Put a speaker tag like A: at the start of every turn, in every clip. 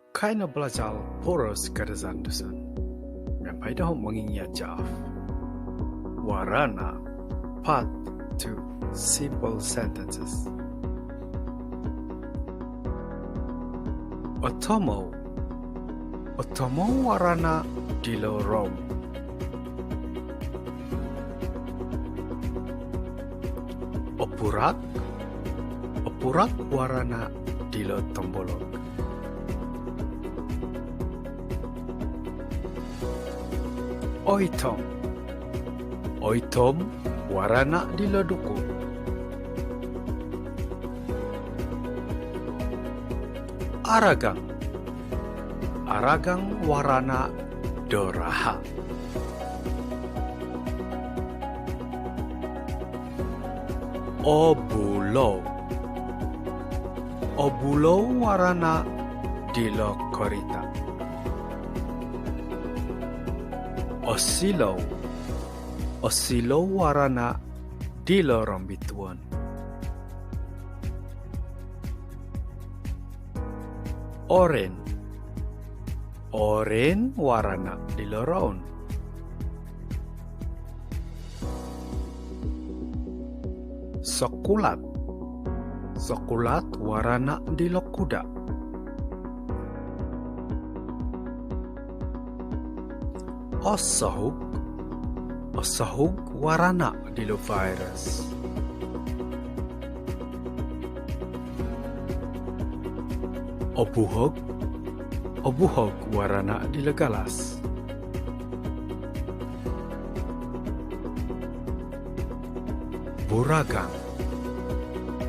A: Kaina belajar poros Kadazandusun. Sampai dah mengingat jaf. WARANA Part 2 Simple Sentences. Otomo warana di lorong. Opurak warana di lo tombolok. Oitom warana di lo duku. Aragang warana doraha. Obulo warana di lo korita. Osilo warana di lo rombituan. Oren warana di lo raun. Sokulat warana di lo kuda. Osahug warana di lo virus. Obuhog warana di lo galas.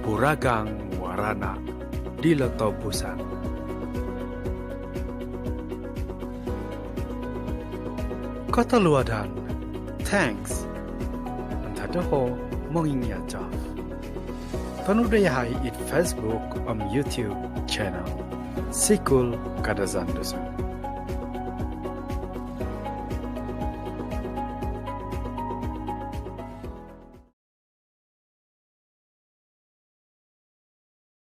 A: Buragang warana di lo tobusan. Kata luadan, thanks. Antadaho mengingat jaf. Tanudayahai it Facebook YouTube channel. Sikul Kadazandusun.